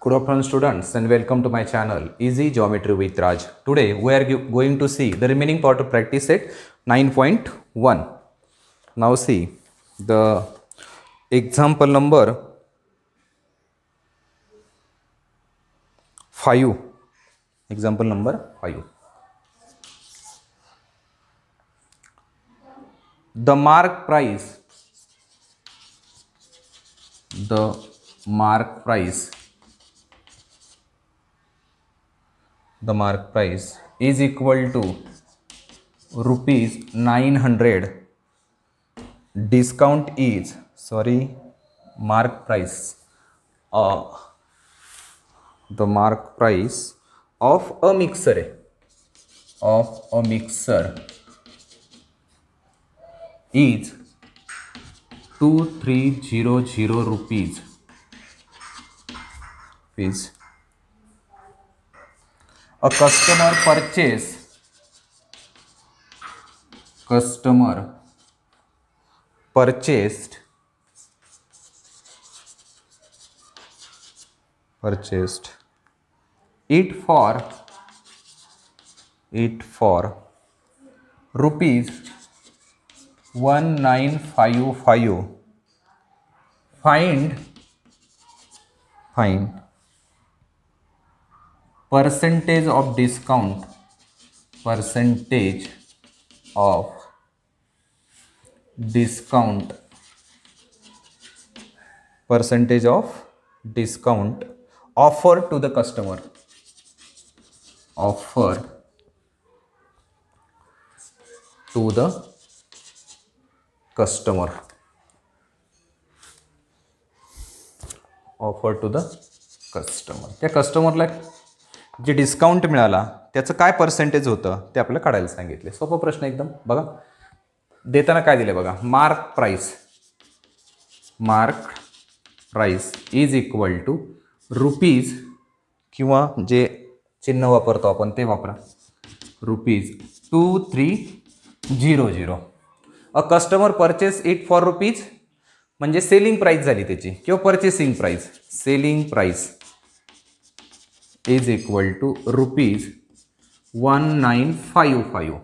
Good afternoon students and welcome to my channel Easy Geometry with Raj. Today we are going to see the remaining part of practice set 9.1. Now see the example number 5. Example number 5. The mark price is equal to rupees 900. Discount is mark price the mark price of a mixer is 2300 rupees. A customer purchased it for rupees 1955. Find percentage of discount offered to the customer. Offered to the customer. त्या कस्टमरला जे discount मिळाला त्याचं काय percentage होतं ते आपल्याला काढायला सांगितले. सोपा प्रश्न एकदम. बघा देताना काय दिले बघा. Mark price is equal to rupees किंवा जे चिन्ह वापरतो आपण ते वापरा. Rupees 2300. A customer purchase it for rupees म्हणजे सेलिंग प्राइस झाली त्याची किंवा purchasing price. Selling price is equal to rupees 1955.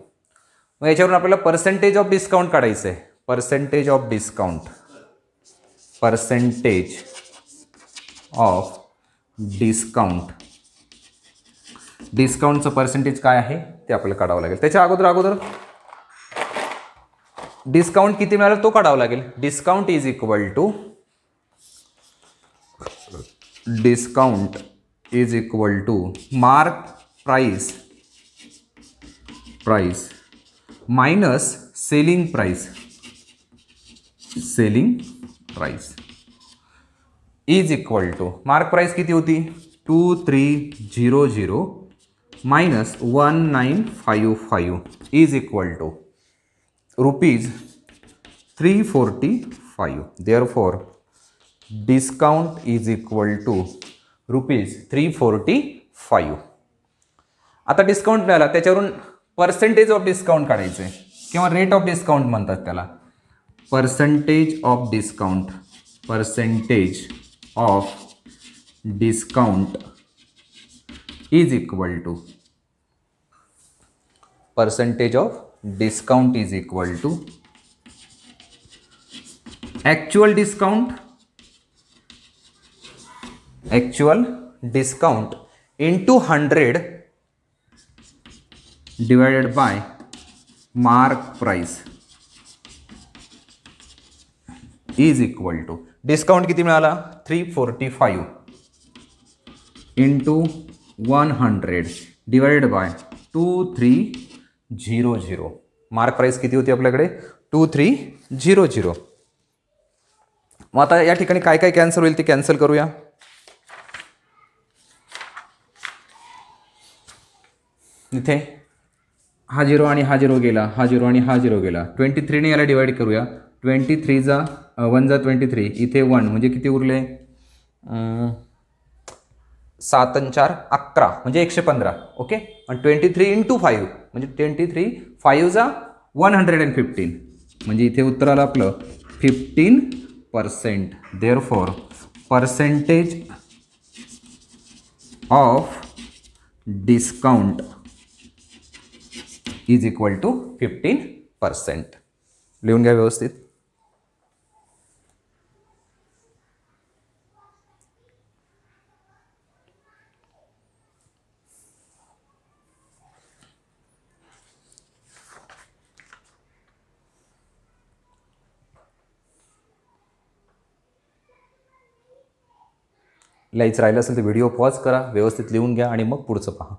मग याच्यावरून आपल्याला पर्सेंटेज ऑफ डिस्काउंट काढायचं आहे. पर्सेंटेज ऑफ डिस्काउंट डिस्काउंटचं पर्सेंटेज काय आहे ते आपल्याला काढावं लागेल. त्याच्या अगोदर डिस्काउंट किती मिळालं तो काढावं लागेल. Discount is equal to mark price minus selling price is equal to mark price किती होती 2300 minus 1955 is equal to rupees 345. Therefore, discount is equal to rupees 345. आता डिस्काउंट मिळाला त्याच्यावरून पर्सेंटेज ऑफ डिस्काउंट काढायचं आहे किंवा रेट ऑफ डिस्काउंट म्हणतात त्याला. Percentage of discount is equal to actual discount into 100 divided by mark price is equal to discount किती मिळाला 345 into 100 divided by 2300. Mark price किती होती आपल्याकडे 2300. मग आता या ठिकाणी काय काय कॅन्सल होईल ते कॅन्सल करूया. इथे हा 0 आणि हा 0 गेला. हा 0 आणि हा 0 गेला. 23 ने याला डिवाइड करूया. 23 जा 1 जा 23. इथे 1 म्हणजे किती उरले 7 आणि 4 11 म्हणजे 115. ओके. आणि 23 into 5 म्हणजे 23 5 जा 115 म्हणजे इथे उत्तर आलं आपलं 15%. Therefore, percentage of discount is equal to 15%. लिहून घ्या व्यवस्थित. लिहायचं राहिलं असेल तर व्हिडिओ पॉज करा, व्यवस्थित लिहून घ्या आणि मग पुढचं पहा.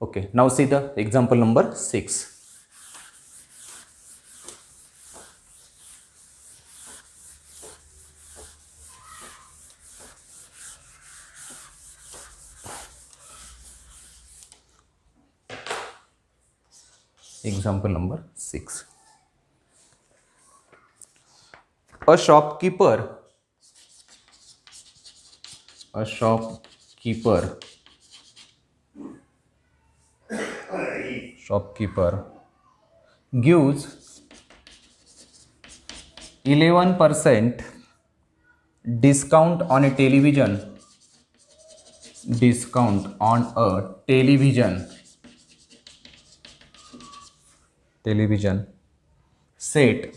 Okay, now see the example number 6. Example number 6. A shopkeeper gives 11% discount on a television set.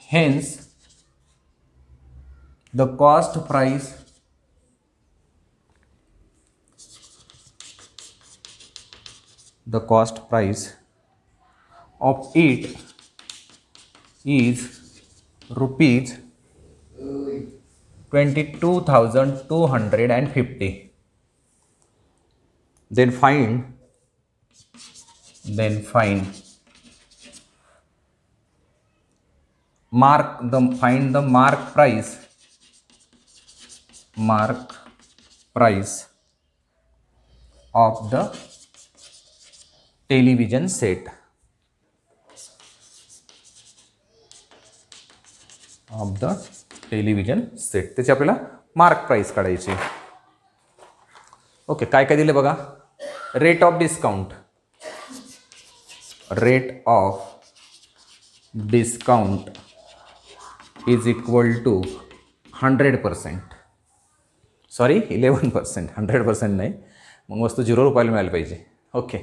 Hence the cost price of it is rupees 22,250. Then find the mark price of the television set. त्याची आपल्याला mark price काढायची. Okay, काय काय दिले बघा. Rate of discount is equal to 100%. Sorry 11%, 100% नाही, मग वस्तू 0 रुपयाला मिळायला पाहिजे. Okay,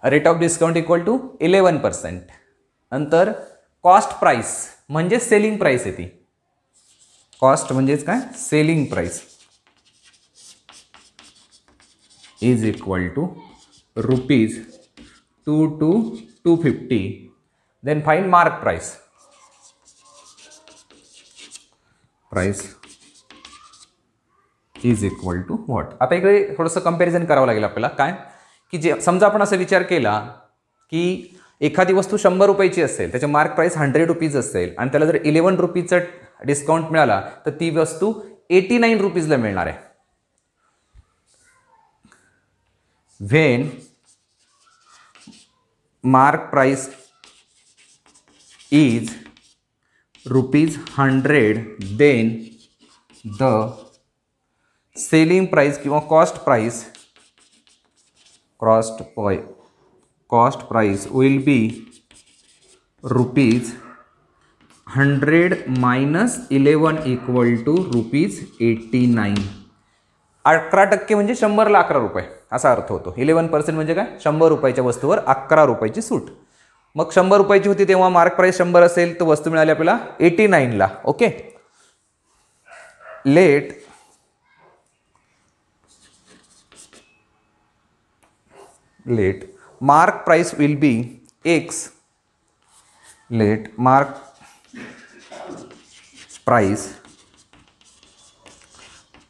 rate of discount equal to 11%. नंतर कॉस्ट प्राइस म्हणजे सेलिंग प्राइस येते. कॉस्ट म्हणजेच काय, selling price is equal to rupees 2,250. Then find mark price is equal to what. आता इकडे थोडंसं कंपॅरिझन करावं लागेल आपल्याला. काय की जे समजा आपण असा विचार केला की एखादी वस्तू 100 रुपयाची असेल, त्याचे मार्क प्राइस 100 रुपीज असेल आणि त्याला जर 11 रुपीजचा डिस्काउंट मिळाला तर ती वस्तू 89 रुपीजला मिळणार आहे. When mark price is rupees 100, then the selling price किंवा cost price will be rupees 100 minus 11 equal to rupees 89. 11% म्हणजे 100ला 11 रुपये असा अर्थ होतो. 11% म्हणजे काय, 100 रुपयाच्या वस्तूवर 11 रुपयाची सूट. मग 100 रुपयाची होती तेव्हा मार्क प्राइस 100 असेल तर वस्तू मिळाली आपल्याला 89ला. Okay, let mark price will be X. Let mark price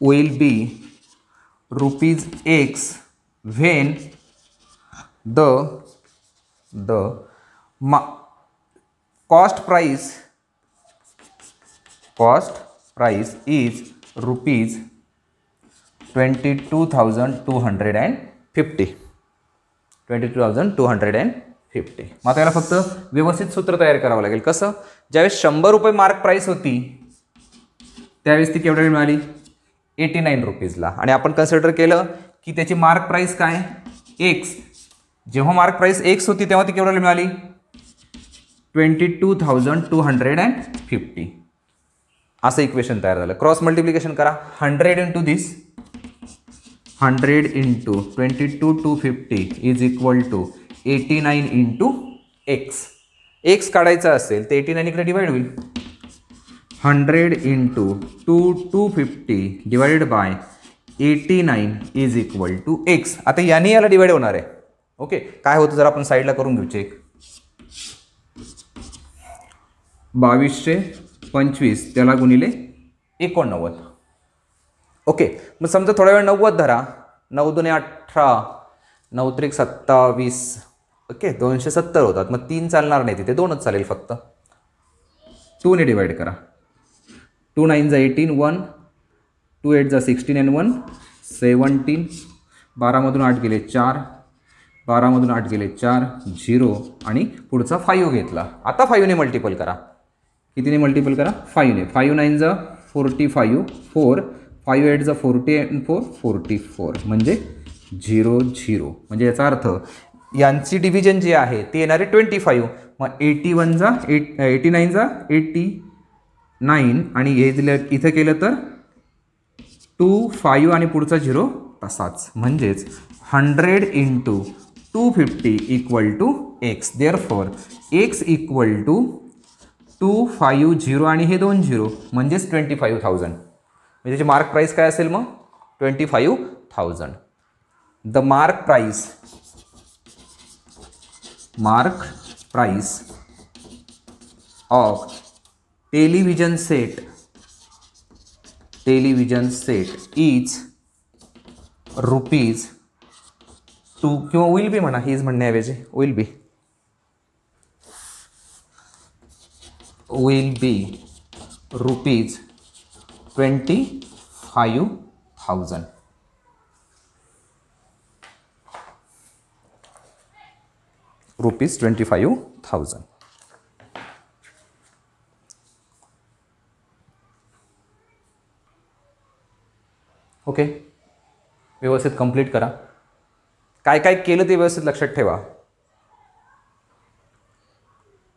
will be rupees X when the cost price is rupees 22,250. 22,250. मग आता याला फक्त व्यवस्थित सूत्र तयार करावं लागेल. कसं, ज्यावेळेस 100 रुपये मार्क प्राइस होती त्यावेळेस ती केवढ्याला मिळाली, 89 रुपीजला. आणि आपण कन्सिडर केलं की त्याची मार्क प्राइस काय, एक्स. जेव्हा मार्क प्राइस एक्स होती तेव्हा ती केवढ्याला मिळाली, 22,250. असं इक्वेशन तयार झालं. क्रॉस मल्टिप्लिकेशन करा. 100 into this 100 into 22,250 is equal to 89 into x. X काढायचा असेल तर 89 इकडे डिवाइड होईल. 100 into 2,250 divided by 89 is equal to x. आता याने याला डिवाइड होणार आहे. ओके, काय होतं जर आपण साईडला करून घेऊ चेक. 2225 त्याला गुणिले 89. ओके, मग समजा थोड्या वेळ 90 धरा. 9 दुने 18, 9 त्रिक 27. ओके, 270 होतात. मग 3 चालणार नाही तिथे, 2च चालेल फक्त. 2 ने डिवाइड करा. 2 9 जा 18, 1 2 8 जा 16 and 1 17. 12 मधून 8 गेले 4, 12 मधून 8 गेले 4, 0 आणि पुढचा 5 घेतला. आता 5 ने मल्टिपल करा. कितीने मल्टिपल करा? 5 ने. 5 9 जा 45, 4 5 8 जा 40 and 4 44 म्हणजे 0 0. म्हणजे याचा अर्थ यांची डिव्हिजन जी आहे ती येणार आहे 25. मग 81 जा 89 जा 89 आणि हे दिलं इथं केलं तर 2 5 आणि पुढचा 0 तसाच. म्हणजेच 100 into 250 equal to x. Therefore x equal to 250 आणि हे 2 0 म्हणजेच 25,000. म्हणजे त्याची मार्क प्राईस काय असेल मग? 25,000. The mark price of television set is rupees 2 किंवा विल बी म्हणा, हीज म्हणण्याऐवजी will be rupees 25,000. Rupees 25,000. Okay, व्यवस्थित कंप्लीट करा. काय काय केलं ते व्यवस्थित लक्षात ठेवा.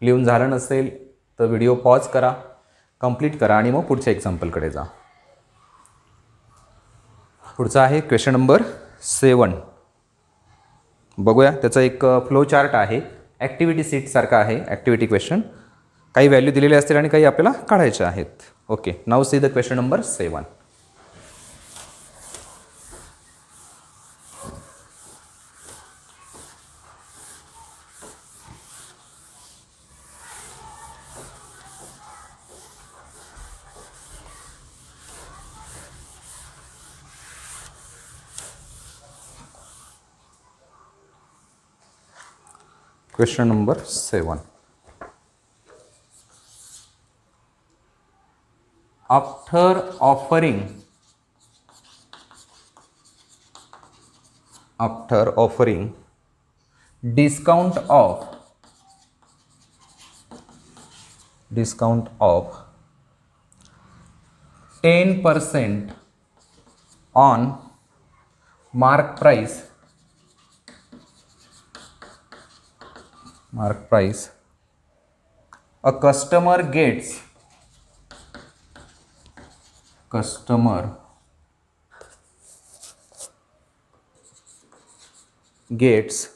लिहून झालं नसेल तर व्हिडिओ पॉज करा, कंप्लीट करा आणि मग पुढच्या एक्झाम्पलकडे जा. पुढचा आहे क्वेश्चन नंबर 7. बघूया. त्याचा एक फ्लो चार्ट आहे, ॲक्टिव्हिटी सीटसारखा आहे. ॲक्टिव्हिटी क्वेश्चन काही व्हॅल्यू दिलेले असतील आणि काही आपल्याला काढायचे आहेत. Okay, now see the question number 7. Question number 7. After offering discount of 10% on mark price, a customer gets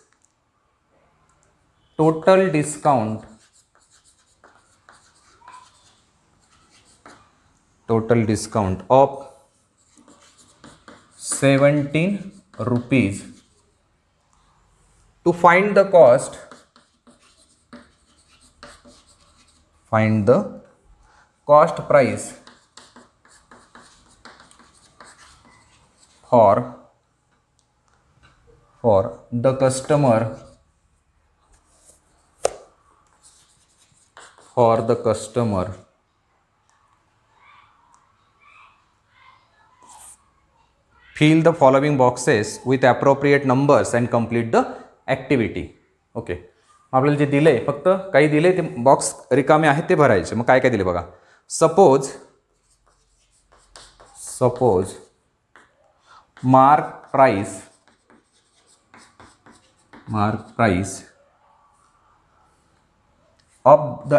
total discount of 17 rupees. To find the cost price for the customer fill the following boxes with appropriate numbers and complete the activity. Okay, आपल्याला जे दिले फक्त काही दिले ते box रिकामे आहेत ते भरायचे. मग काय काय दिले बघा. Suppose mark price of the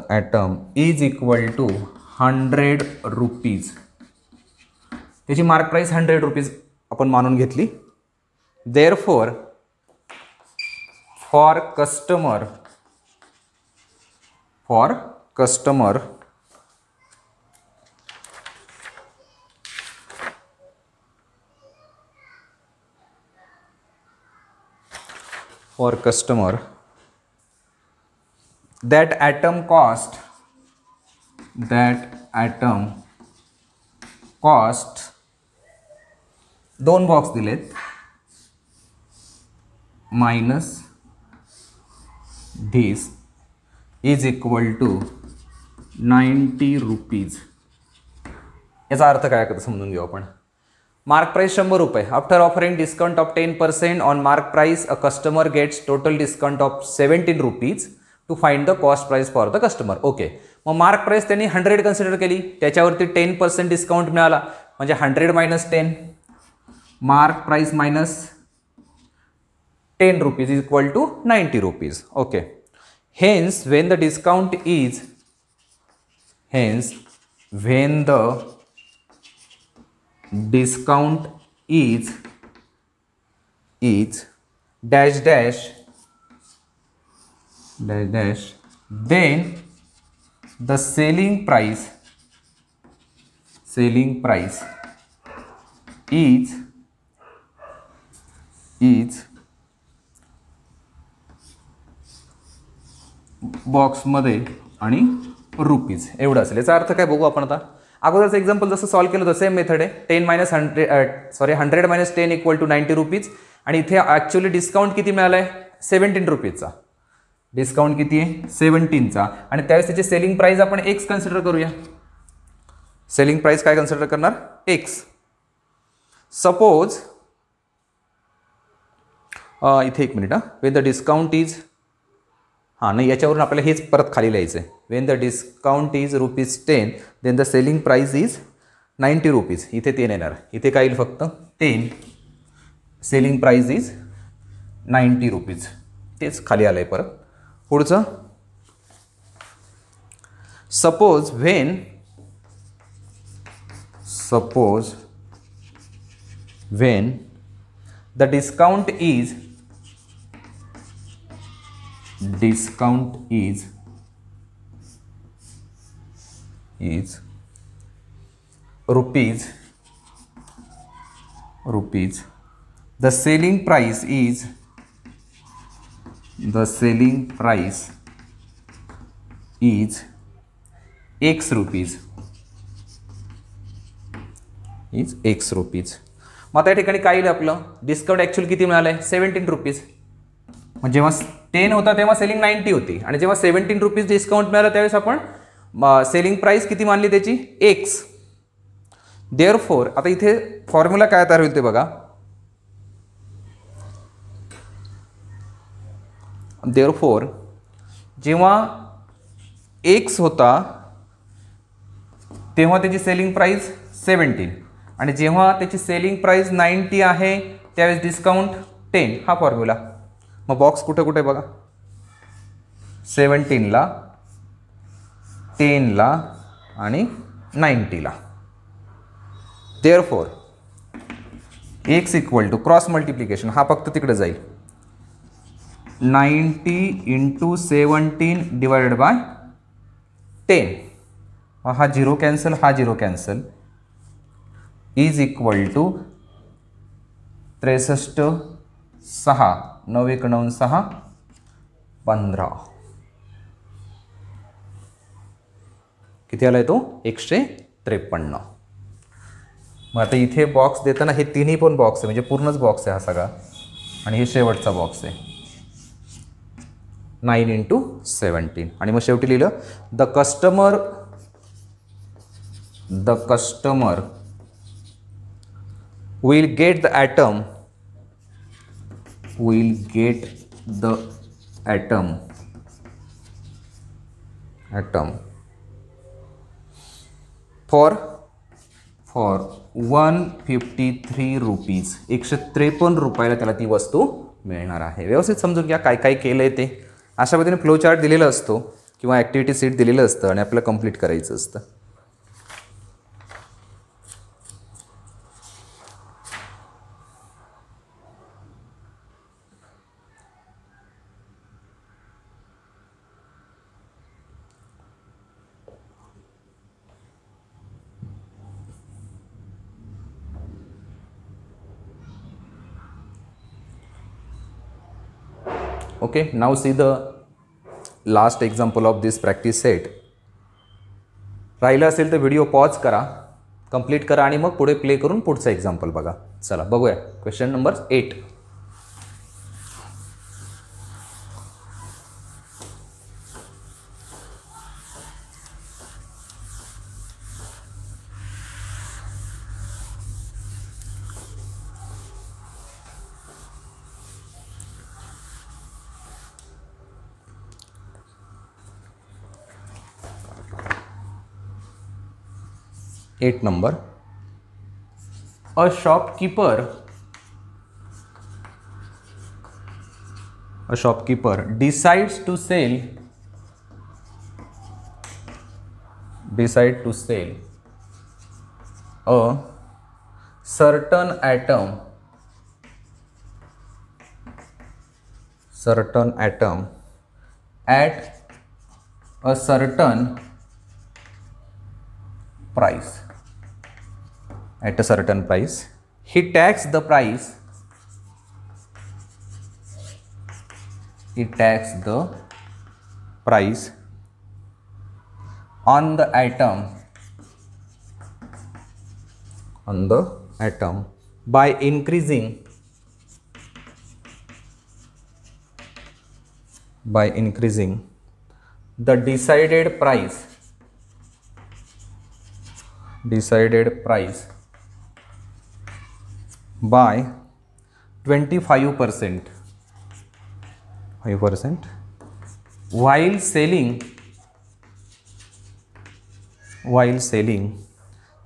atom is equal to 100 rupees. त्याची मार्क प्राइस 100 रुपीज आपण मानून घेतली. Therefore for customer that atom cost दोन बॉक्स दिलेत minus this is equal to 90 rupees. याचा अर्थ काय करतो समजून घेऊ आपण. मार्क प्राइस 100 रुपये. After offering discount of 10% on mark price a customer gets total discount of 17 rupees to find the cost price for the customer. Okay, मग mark price त्यांनी 100 कन्सिडर केली, त्याच्यावरती 10% डिस्काउंट मिळाला म्हणजे 100 minus 10, mark price minus 10 rupees is equal to 90 rupees. Okay, hence when the discount is dash dash then the selling price is बॉक्समध्ये आणि rupees एवढं असेल. याचा अर्थ काय बघू आपण आता. अगोदरचं एक्झाम्पल जसं सॉल्व केलं होतं सेम मेथड आहे. 100 मायनस 10 इक्वल टू 90 रुपीज आणि इथे ॲक्च्युअली डिस्काउंट किती मिळालं आहे 17 रुपीजचा. डिस्काउंट किती आहे 17चा आणि त्यावेळेस त्याची सेलिंग प्राइस आपण एक्स कन्सिडर करूया. सेलिंग प्राइस काय कन्सिडर करणार एक्स. सपोज इथे एक minute when the discount is नाही याच्यावरून आपल्याला हेच परत खाली लिहायचं आहे. When the discount is ₹10 then the selling price is 90 rupees. इथे 10 येणार, इथे काय येईल फक्त 10. Selling price is 90 rupees. तेच खाली आलं आहे परत. पुढचं suppose when the discount is rupees the selling price is x rupees. मग त्या ठिकाणी काय येईल आपलं डिस्काउंट ॲक्च्युअली किती मिळालं आहे 17 रुपीज. मग जेव्हा 10 होता तेव्हा सेलिंग 90 होती आणि जेव्हा 17 रुपीज डिस्काउंट मिळालं त्यावेळेस आपण सेलिंग प्राइस किती मानली त्याची एक्स. देअरफॉर आता इथे फॉर्म्युला काय तयार होईल ते बघा. देअरफॉर जेव्हा एक्स होता तेव्हा त्याची सेलिंग प्राइस 17 आणि जेव्हा त्याची सेलिंग प्राइस 90 आहे त्यावेळेस डिस्काउंट 10. हा फॉर्म्युला. मग बॉक्स कुठे कुठे बघा 17ला 10ला आणि 90ला. Therefore x equal to cross multiplication हा फक्त तिकडे जाईल 90 × 17 डिवायडेड बाय 10. हा 0 कॅन्सल हा 0 कॅन्सल इज इक्वल टू 63 6 9 1 9 6 15. किती आलाय तो 153. मग आता इथे बॉक्स देताना हे तिन्ही पण बॉक्स आहे म्हणजे पूर्णच बॉक्स आहे हा सगळा आणि हे शेवटचा बॉक्स आहे 9 × 17 आणि मग शेवटी लिहिलं the customer will get the atom for 153 rupees. 153 रुपयाला त्याला ती वस्तू मिळणार आहे. व्यवस्थित समजून घ्या काय काय केलं आहे ते. अशा पद्धतीने फ्लो चार्ट दिलेला असतो किंवा ॲक्टिव्हिटी सीट दिलेलं असतं आणि आपल्याला कंप्लीट करायचं असतं. Okay, now see the last example of this practice set. राहिलं असेल तर व्हिडिओ पॉज करा, कंप्लीट करा आणि मग पुढे प्ले करून पुढचं एक्झाम्पल बघा. चला बघूया question number 8. number, a shopkeeper decides to sell a certain atom at a certain price. He tags the price on the atom by increasing the decided price by 25% while selling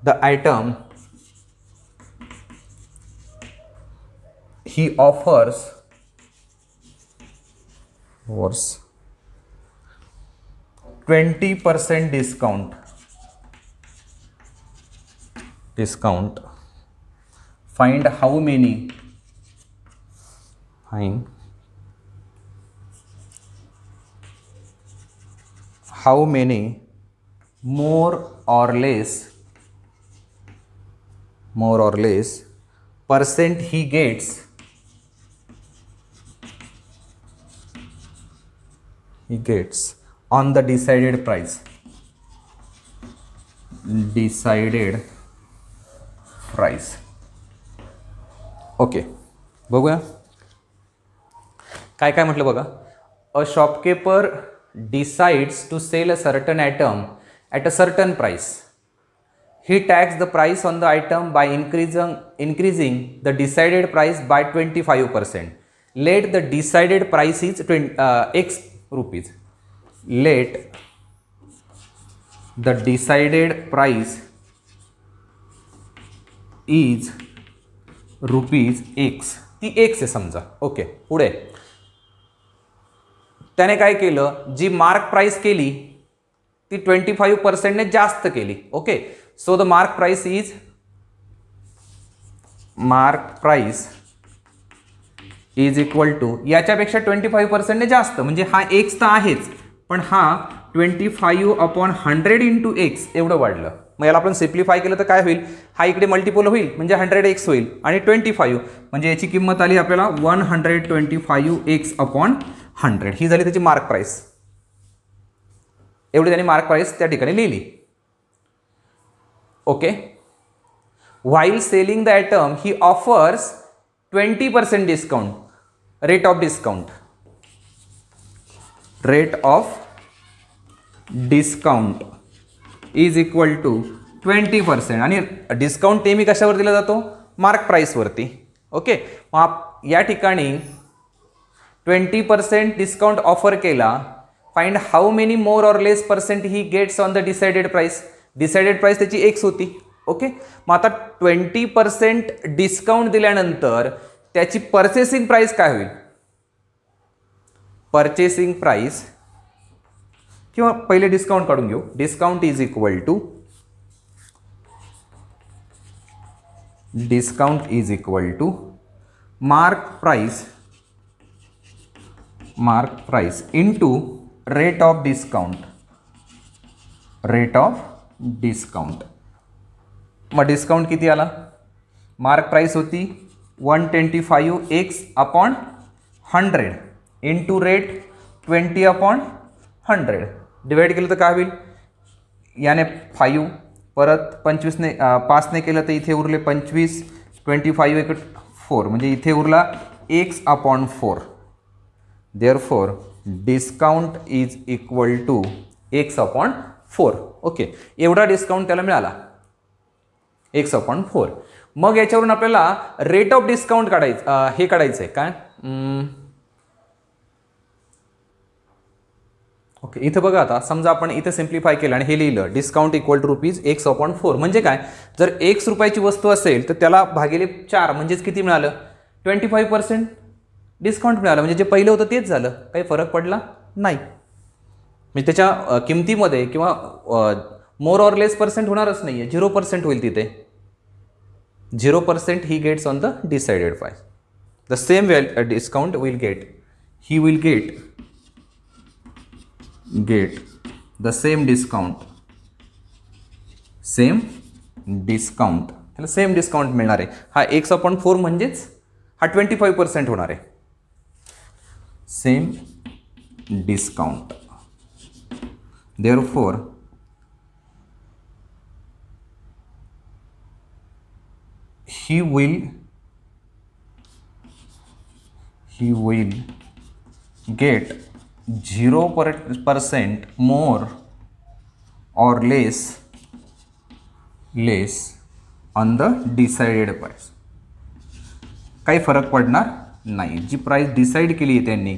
the item he offers 20% discount. Find how many more or less percent he gets on the decided price. ओके, बघूया काय काय म्हटलं बघा. A shopkeeper decides to sell a certain item at a certain price. He tags the price on the item by increasing the decided price by 25%. Let the decided price is X rupees. Let the decided price is rupees x. ती x आहे समजा. Okay, पुढे त्याने काय केलं, जी mark price केली ती 25%ने जास्त केली. Okay, so the mark price is equal to याच्यापेक्षा 25%ने जास्त, म्हणजे हा एक्स तर आहेच पण हा 25/100 इंटू एक्स एवढं वाढलं. मग याला आपण सिम्प्लिफाय केलं तर काय होईल, हा इकडे मल्टिपल होईल म्हणजे 100x होईल आणि 25 म्हणजे याची किंमत आली आपल्याला 125x/100. ही झाली त्याची मार्क प्राइस. एवढी त्याने मार्क प्राइस त्या ठिकाणी लिहिली. Okay, while selling the item he offers 20% discount. Rate of discount is equal to 20%. आणि डिस्काउंट नेहमी कशावर दिला जातो, मार्क प्राइसवरती. ओके, मग या ठिकाणी 20% डिस्काउंट ऑफर केला. Find how many more or less percent he gets on the decided price. Decided price त्याची x होती. ओके, मग आता 20% डिस्काउंट दिल्यानंतर त्याची परचेसिंग प्राइस काय होईल. परचेसिंग प्राइस किंवा पहिले डिस्काउंट काढून घेऊ. Discount is equal to mark price into rate of discount. मग डिस्काउंट किती आला, मार्क प्राइस होती 125x/100 इंटू रेट 20/100 डिवाइड केलं तर काय होईल, याने 5 परत 25ने 5ने केलं तर इथे उरले 25, 25 4 म्हणजे इथे उरला x/4. Therefore discount is equal to x/4. Okay, एवढा डिस्काउंट त्याला मिळाला x/4. मग याच्यावरून आपल्याला रेट ऑफ डिस्काउंट काढायचं, हे काढायचं आहे काय, ओके. इथं बघा, आता समजा आपण इथे सिम्प्लिफाय केलं आणि हे लिहिलं discount equal to rupees x/4. म्हणजे काय, जर ₹1 वस्तू असेल तर त्याला भागिले 4 म्हणजेच किती मिळालं, 25% डिस्काउंट मिळालं. म्हणजे जे पहिलं होतं तेच झालं, काही फरक पडला नाही. म्हणजे त्याच्या किमतीमध्ये किंवा मोर ऑर लेस पर्सेंट होणारच नाही आहे, 0% होईल तिथे. 0% he gets on the decided price. The same discount will get, he will get the same discount, त्याला सेम डिस्काउंट मिळणार आहे. हा x/4 म्हणजेच हा 25% होणार आहे. Same discount, therefore he will get 0% more or less on the decided price. काही फरक पडणार नाही. जी प्राइस डिसाईड केली आहे त्यांनी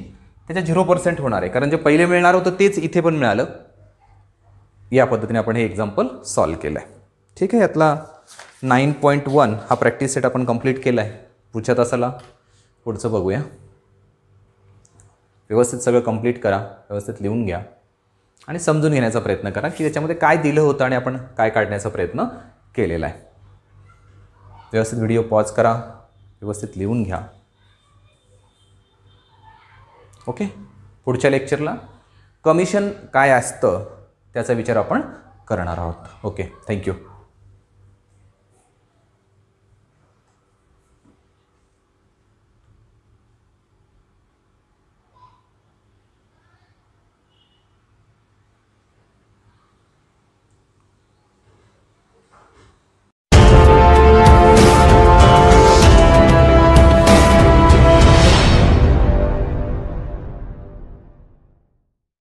त्याच्या 0% होणार आहे, कारण जे पहिले मिळणार होतं तेच इथे पण मिळालं. या पद्धतीने आपण हे एक्झाम्पल सॉल्व केलं आहे. ठीक आहे, यातला 9.1 हा प्रॅक्टिस सेट आपण कंप्लीट केला आहे. पुढच्या तासाला पुढचं बघूया. व्यवस्थित सगळं कंप्लीट करा, व्यवस्थित लिहून घ्या आणि समजून घेण्याचा प्रयत्न करा की त्याच्यामध्ये काय दिलं होतं आणि आपण काय काढण्याचा प्रयत्न केलेला आहे. व्यवस्थित व्हिडिओ पॉज करा, व्यवस्थित लिहून घ्या. ओके, पुढच्या लेक्चरला कमिशन काय असतं त्याचा विचार आपण करणार आहोत. Okay, thank you.